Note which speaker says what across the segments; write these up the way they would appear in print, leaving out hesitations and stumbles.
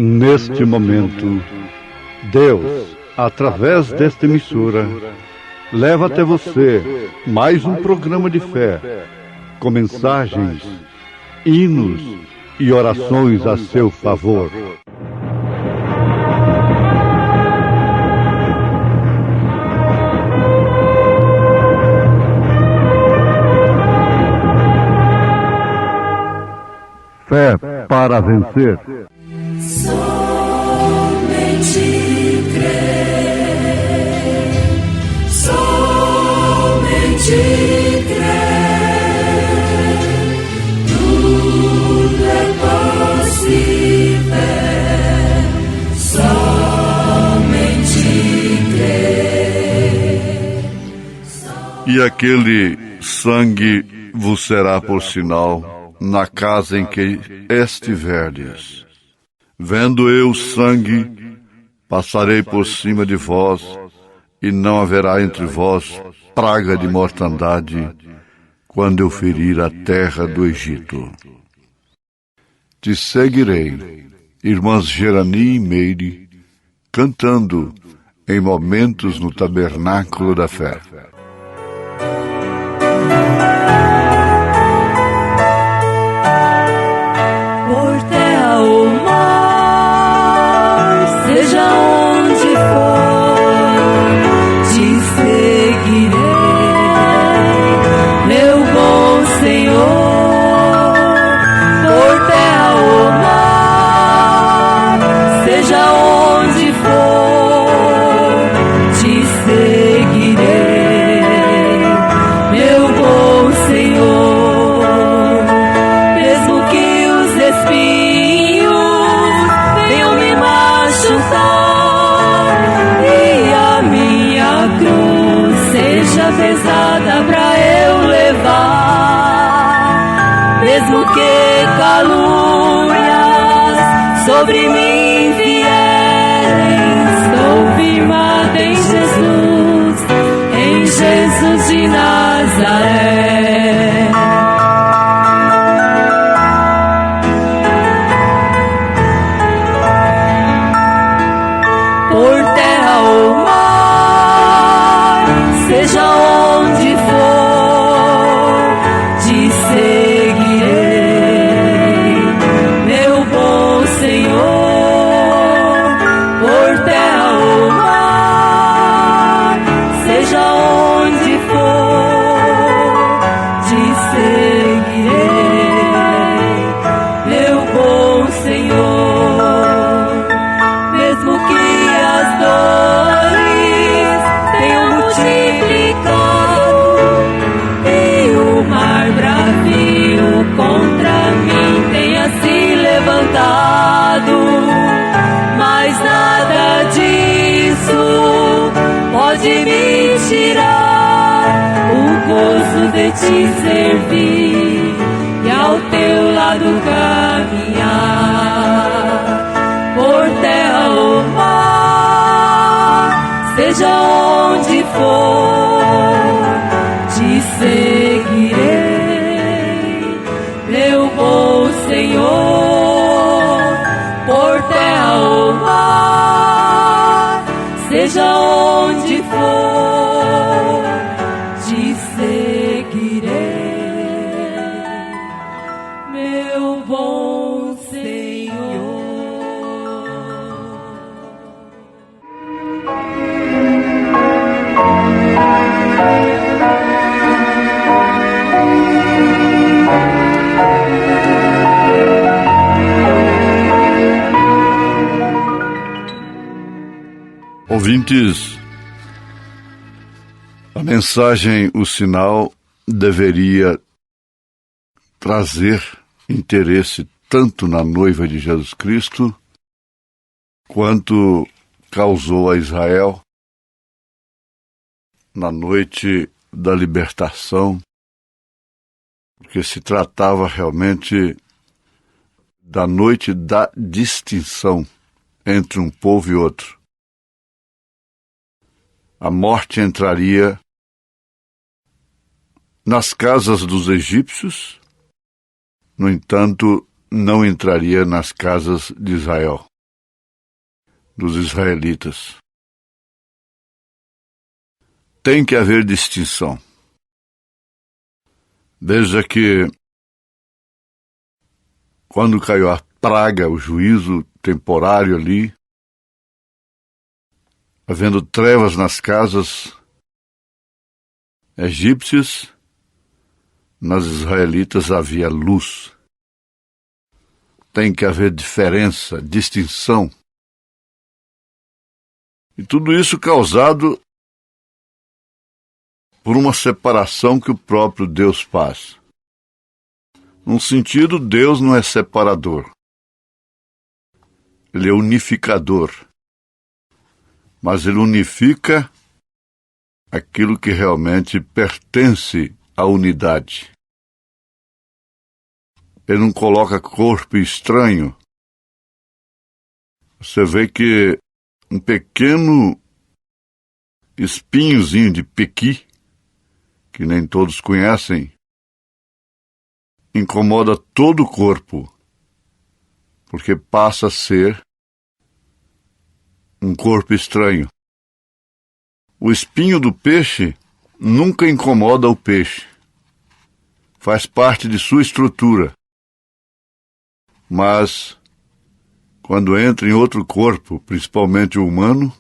Speaker 1: Neste momento, Deus, através desta emissora, leva até você mais um programa de fé, com mensagens, hinos e orações a seu favor. Fé para vencer.
Speaker 2: Somente crer, somente crer, tudo é possível, somente crer.
Speaker 3: E aquele sangue vos será por sinal na casa em que estiverdes. Vendo eu o sangue, passarei por cima de vós, e não haverá entre vós praga de mortandade, quando eu ferir a terra do Egito. Te seguirei, irmãs Gerani e Meire, cantando em momentos no tabernáculo da fé.
Speaker 2: Por terra ou mar, seja onde for, te seguirei, meu bom Senhor. Por terra ou mar, seja onde for, te seguirei, meu bom Senhor. Mesmo que os espinhos venham me machucar e a minha cruz seja pesada pra eu levar, mesmo que calúnias sobre mim vierem, estou firmada em Jesus de Nazaré. Por terra ou mar, seja onde for, te seguirei, meu bom Senhor. Por terra ou mar, seja onde for, te seguirei, meu bom Senhor. Mesmo que as dores tenham multiplicado e o mar bravio contra mim tenha se levantado, mas nada disso pode me tirar o gozo de te servir e ao teu lado caminhar. Por terra ou mar, seja onde for, te seguirei, meu bom Senhor. Por terra ou mar, seja onde for, te seguirei, meu bom Senhor.
Speaker 3: Ouvintes, a mensagem, o sinal, deveria trazer interesse tanto na noiva de Jesus Cristo, quanto causou a Israel na noite da libertação, porque se tratava realmente da noite da distinção entre um povo e outro. A morte entraria nas casas dos egípcios, no entanto, não entraria nas casas de Israel. dos israelitas. Tem que haver distinção. Veja que quando caiu a praga, o juízo temporário ali, havendo trevas nas casas egípcias, nas israelitas havia luz. Tem que haver diferença, distinção. E tudo isso causado por uma separação que o próprio Deus faz. Num sentido, Deus não é separador. Ele é unificador. Mas ele unifica aquilo que realmente pertence à unidade. Ele não coloca corpo estranho. Você vê que um pequeno espinhozinho de pequi, que nem todos conhecem, incomoda todo o corpo, porque passa a ser um corpo estranho. O espinho do peixe nunca incomoda o peixe. Faz parte de sua estrutura. Mas, quando entra em outro corpo, principalmente o humano,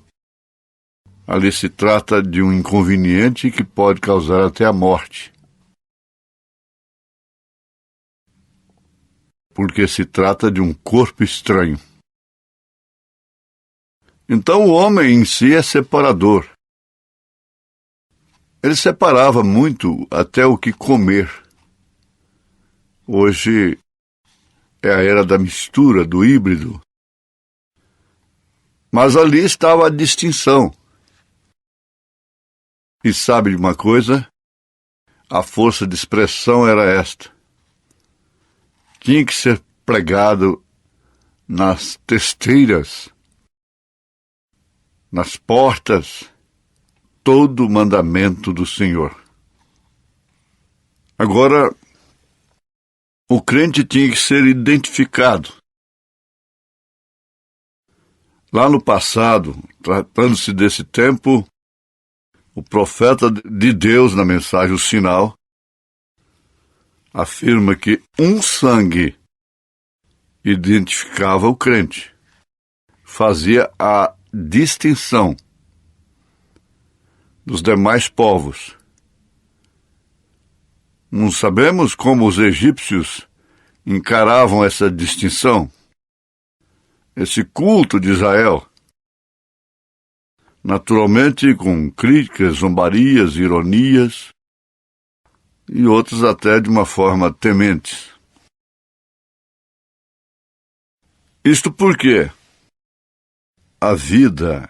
Speaker 3: ali se trata de um inconveniente que pode causar até a morte. Porque se trata de um corpo estranho. Então o homem em si é separador. Ele separava muito até o que comer. Hoje é a era da mistura, do híbrido. Mas ali estava a distinção. E sabe de uma coisa? A força de expressão era esta. Tinha que ser pregado nas testeiras, nas portas, todo o mandamento do Senhor. Agora, o crente tinha que ser identificado. Lá no passado, tratando-se desse tempo, o profeta de Deus, na mensagem O Sinal, afirma que um sangue identificava o crente, fazia a distinção dos demais povos. Não sabemos como os egípcios encaravam essa distinção, esse culto de Israel. Naturalmente com críticas, zombarias, ironias, e outros até de uma forma temente. Isto porque a vida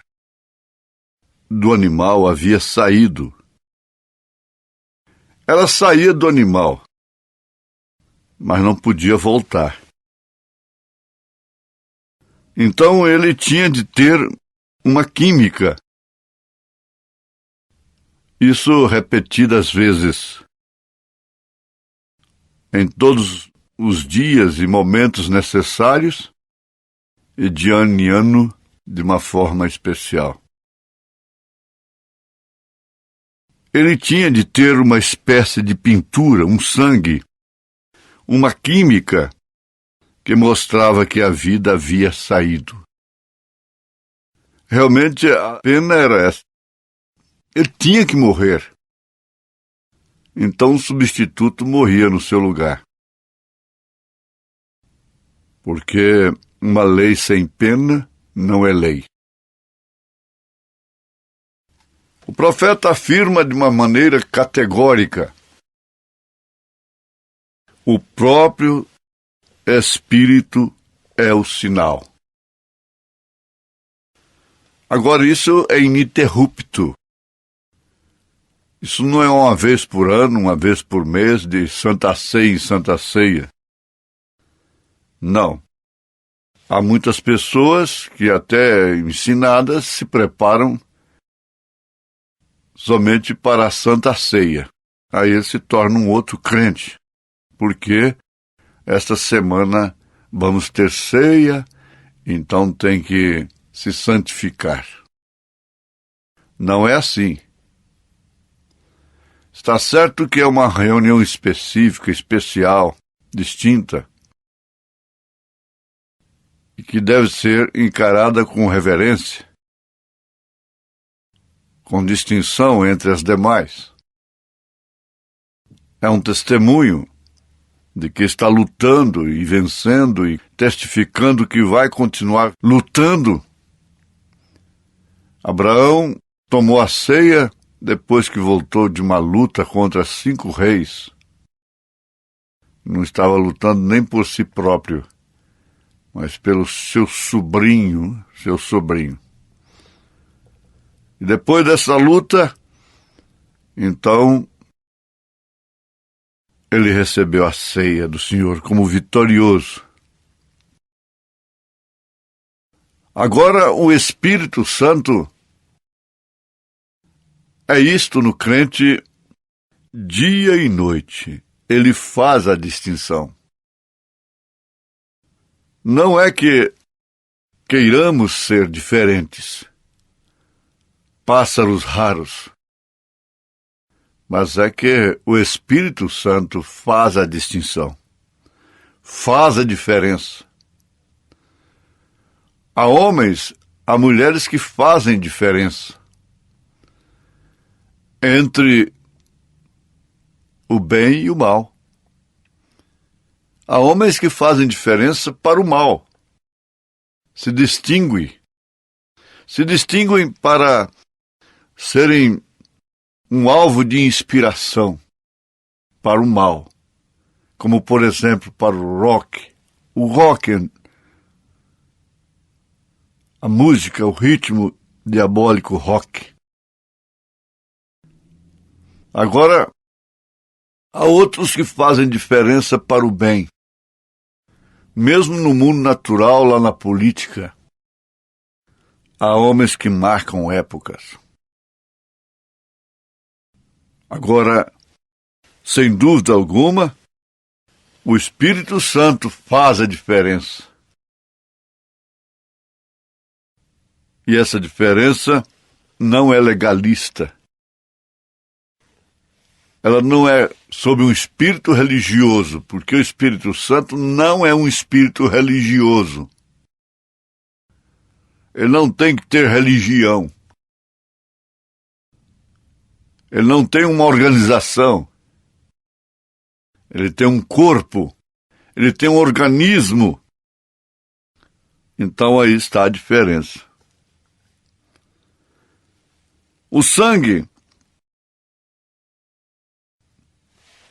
Speaker 3: do animal havia saído. Ela saía do animal, mas não podia voltar. Então ele tinha de ter uma química. Isso repetidas vezes, em todos os dias e momentos necessários, e de ano em ano, de uma forma especial. Ele tinha de ter uma espécie de pintura, um sangue, uma química que mostrava que a vida havia saído. Realmente a pena era essa. Ele tinha que morrer. Então o substituto morria no seu lugar. Porque uma lei sem pena não é lei. O profeta afirma de uma maneira categórica: o próprio Espírito é o sinal. Agora, isso é ininterrupto. Isso não é uma vez por ano, uma vez por mês, de Santa Ceia em Santa Ceia. Não. Há muitas pessoas que, até ensinadas, se preparam somente para a Santa Ceia. Aí ele se torna um outro crente, porque esta semana vamos ter ceia, então tem que se santificar. Não é assim. Está certo que é uma reunião específica, especial, distinta, e que deve ser encarada com reverência, com distinção entre as demais. É um testemunho de que está lutando e vencendo e testificando que vai continuar lutando. Abraão tomou a ceia depois que voltou de uma luta contra 5 reis. Não estava lutando nem por si próprio, mas pelo seu sobrinho. E depois dessa luta, então, ele recebeu a ceia do Senhor como vitorioso. Agora, o Espírito Santo é isto no crente dia e noite. Ele faz a distinção. Não é que queiramos ser diferentes, pássaros raros, mas é que o Espírito Santo faz a distinção, faz a diferença. Há homens, há mulheres que fazem diferença entre o bem e o mal. Há homens que fazem diferença para o mal. Se distinguem para serem um alvo de inspiração para o mal. Como, por exemplo, para o rock. O rock, a música, o ritmo diabólico rock. Agora, há outros que fazem diferença para o bem. Mesmo no mundo natural, lá na política, há homens que marcam épocas. Agora, sem dúvida alguma, o Espírito Santo faz a diferença. E essa diferença não é legalista. Ela não é sob um espírito religioso, porque o Espírito Santo não é um espírito religioso. Ele não tem que ter religião. Ele não tem uma organização. Ele tem um corpo. Ele tem um organismo. Então aí está a diferença. O sangue,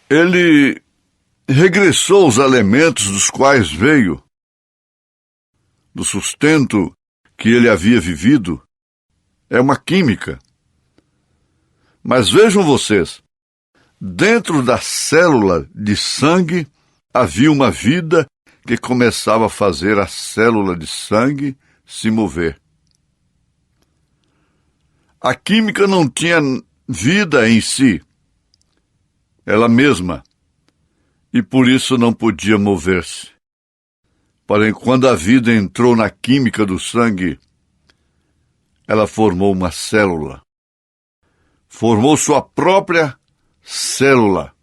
Speaker 3: ele regressou aos elementos dos quais veio, do sustento que ele havia vivido. É uma química. Mas vejam vocês, dentro da célula de sangue havia uma vida que começava a fazer a célula de sangue se mover. A química não tinha vida em si, ela mesma, e por isso não podia mover-se. Porém, quando a vida entrou na química do sangue, ela formou uma célula. Formou sua própria célula.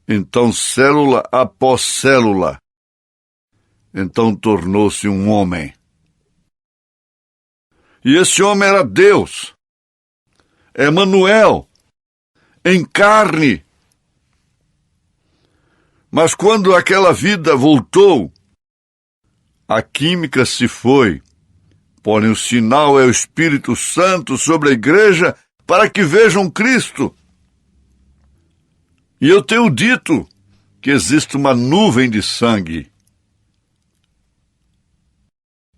Speaker 3: Então, célula após célula. Então, tornou-se um homem. E esse homem era Deus. Emanuel, em carne. Mas quando aquela vida voltou, a química se foi. Porém, o sinal é o Espírito Santo sobre a igreja para que vejam Cristo. E eu tenho dito que existe uma nuvem de sangue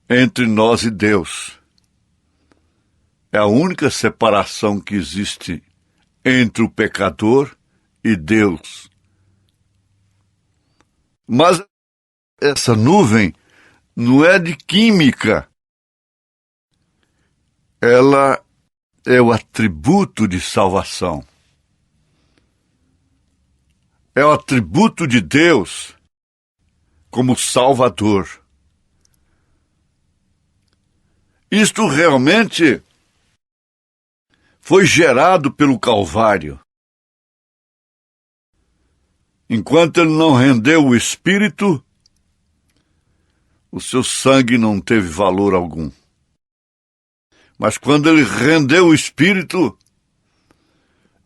Speaker 3: entre nós e Deus. É a única separação que existe entre o pecador e Deus. Mas essa nuvem não é de química. Ela é o atributo de salvação. É o atributo de Deus como Salvador. Isto realmente foi gerado pelo Calvário. Enquanto ele não rendeu o Espírito, o seu sangue não teve valor algum. Mas quando ele rendeu o Espírito,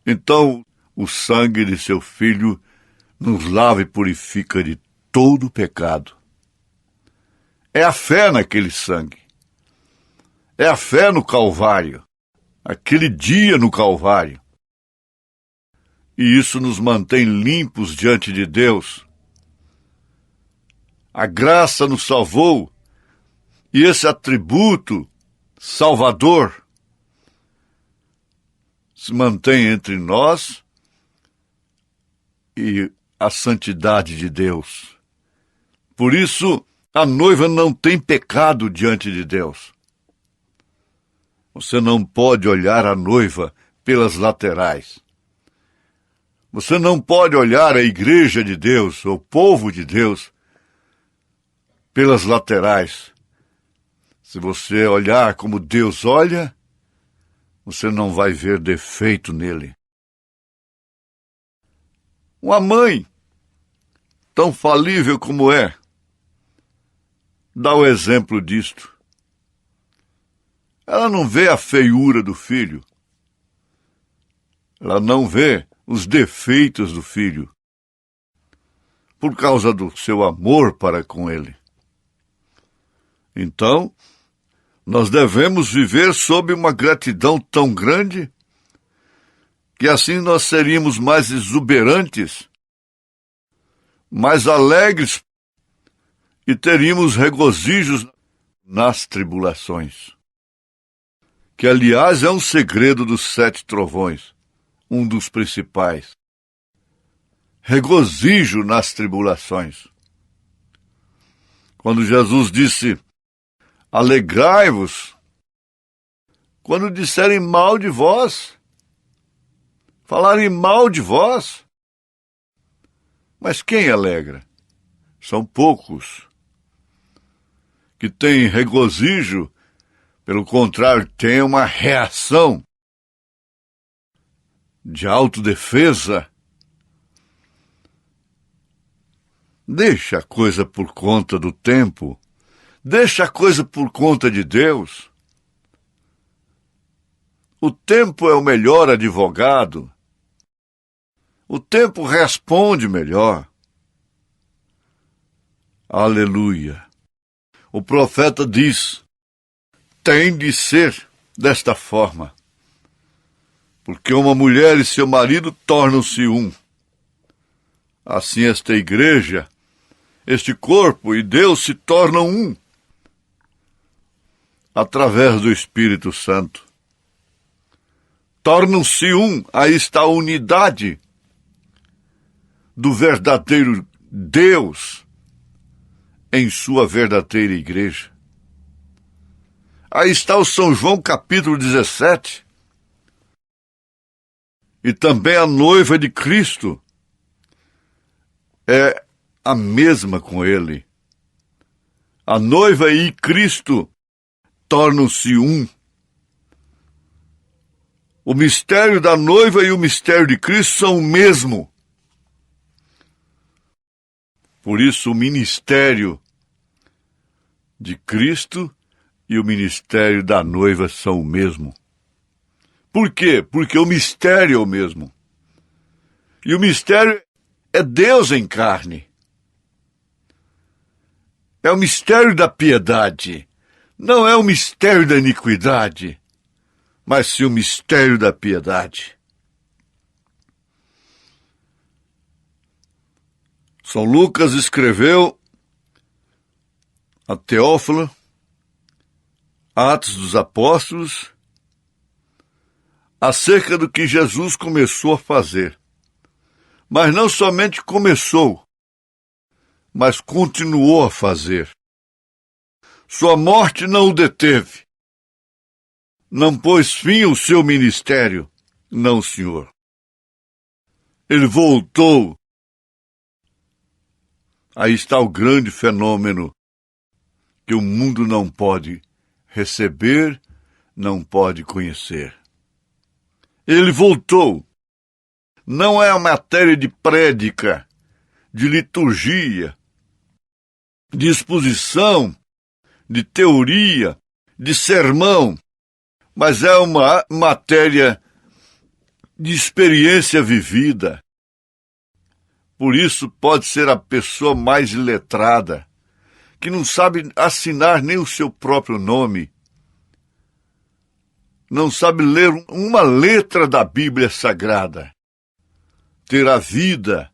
Speaker 3: então o sangue de seu Filho nos lava e purifica de todo o pecado. É a fé naquele sangue. É a fé no Calvário. Aquele dia no Calvário. E isso nos mantém limpos diante de Deus. A graça nos salvou, e esse atributo salvador se mantém entre nós e a santidade de Deus. Por isso, a noiva não tem pecado diante de Deus. Você não pode olhar a noiva pelas laterais. Você não pode olhar a igreja de Deus, o povo de Deus, pelas laterais. Se você olhar como Deus olha, você não vai ver defeito nele. Uma mãe, tão falível como é, dá o exemplo disto. Ela não vê a feiura do filho. Ela não vê os defeitos do filho, por causa do seu amor para com ele. Então, nós devemos viver sob uma gratidão tão grande que assim nós seríamos mais exuberantes, mais alegres e teríamos regozijos nas tribulações. Que, aliás, é um segredo dos 7 trovões, um dos principais. Regozijo nas tribulações. Quando Jesus disse: alegrai-vos, quando disserem mal de vós, falarem mal de vós. Mas quem alegra? São poucos. Que têm regozijo, pelo contrário, têm uma reação de autodefesa. Deixa a coisa por conta do tempo. Deixa a coisa por conta de Deus. O tempo é o melhor advogado. O tempo responde melhor. Aleluia. O profeta diz: tem de ser desta forma, porque uma mulher e seu marido tornam-se um. Assim esta igreja, este corpo e Deus se tornam um, através do Espírito Santo. Tornam-se um, aí está a unidade do verdadeiro Deus em sua verdadeira igreja. Aí está o São João capítulo 17. E também a noiva de Cristo é a mesma com ele. A noiva e Cristo tornam-se um. O mistério da noiva e o mistério de Cristo são o mesmo. Por isso, o ministério de Cristo e o ministério da noiva são o mesmo. Por quê? Porque o mistério é o mesmo. E o mistério é Deus em carne. É o mistério da piedade. Não é o mistério da iniquidade, mas sim o mistério da piedade. São Lucas escreveu a Teófilo, Atos dos Apóstolos, acerca do que Jesus começou a fazer. Mas não somente começou, mas continuou a fazer. Sua morte não o deteve. Não pôs fim ao seu ministério. Não, Senhor. Ele voltou. Aí está o grande fenômeno que o mundo não pode receber não pode conhecer. Ele voltou. Não é a matéria de prédica, de liturgia, de exposição, de teoria, de sermão, mas é uma matéria de experiência vivida. Por isso pode ser a pessoa mais letrada, que não sabe assinar nem o seu próprio nome, não sabe ler uma letra da Bíblia Sagrada, ter a vida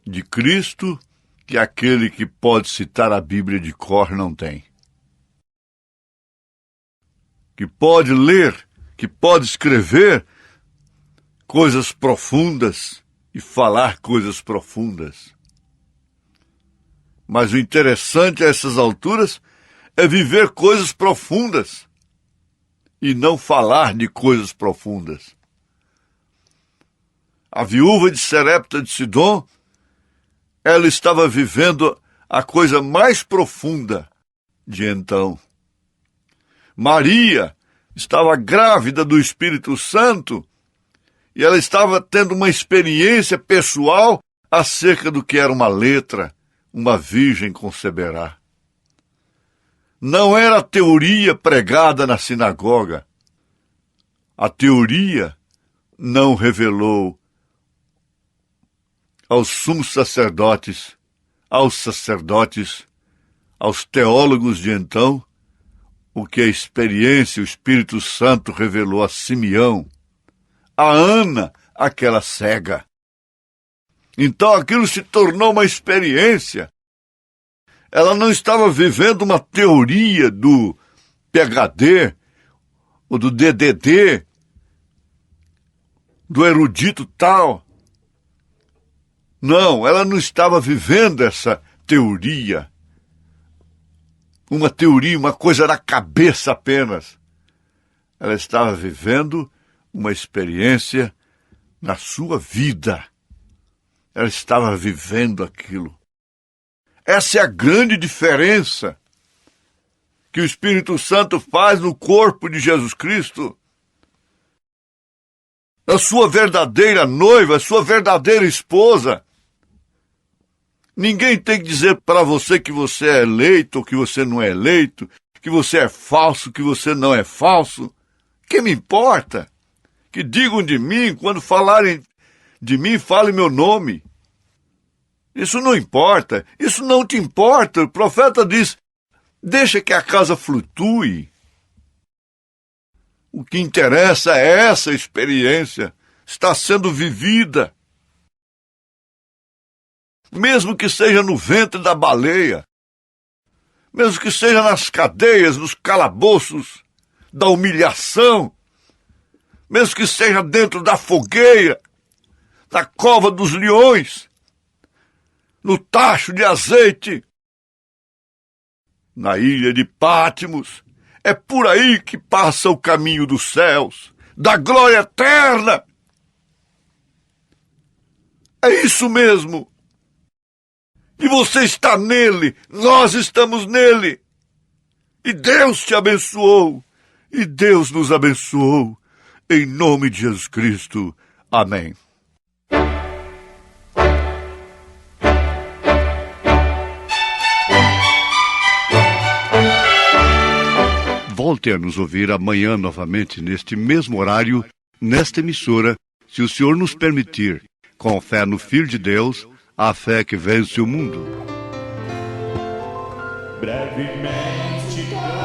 Speaker 3: de Cristo que aquele que pode citar a Bíblia de cor não tem. Que pode ler, que pode escrever coisas profundas e falar coisas profundas. Mas o interessante a essas alturas é viver coisas profundas e não falar de coisas profundas. A viúva de Sarepta de Sidom, ela estava vivendo a coisa mais profunda de então. Maria estava grávida do Espírito Santo e ela estava tendo uma experiência pessoal acerca do que era uma letra, uma virgem conceberá. Não era a teoria pregada na sinagoga. A teoria não revelou aos sumos sacerdotes, aos teólogos de então, o que a experiência, o Espírito Santo revelou a Simeão, a Ana, aquela cega. Então aquilo se tornou uma experiência. Ela não estava vivendo uma teoria do PhD, ou do DDD, do erudito tal. Não, ela não estava vivendo essa teoria. Uma teoria, uma coisa na cabeça apenas. Ela estava vivendo uma experiência na sua vida. Ela estava vivendo aquilo. Essa é a grande diferença que o Espírito Santo faz no corpo de Jesus Cristo. A sua verdadeira noiva, a sua verdadeira esposa. Ninguém tem que dizer para você que você é eleito ou que você não é eleito, que você é falso, que você não é falso. Que me importa? Que digam de mim, quando falarem de mim, falem meu nome. Isso não importa, isso não te importa. O profeta diz, deixa que a casa flutue. O que interessa é essa experiência, está sendo vivida. Mesmo que seja no ventre da baleia, mesmo que seja nas cadeias, nos calabouços da humilhação, mesmo que seja dentro da fogueira, na cova dos leões, no tacho de azeite, na ilha de Pátimos, é por aí que passa o caminho dos céus, da glória eterna. É isso mesmo. E você está nele, nós estamos nele. E Deus te abençoou, e Deus nos abençoou, em nome de Jesus Cristo. Amém.
Speaker 1: Volte a nos ouvir amanhã novamente, neste mesmo horário, nesta emissora, se o Senhor nos permitir, com fé no Filho de Deus, a fé que vence o mundo.
Speaker 4: Brevemente
Speaker 5: Jesus, para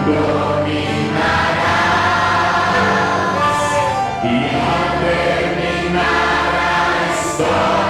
Speaker 4: dominarás e terminará a história.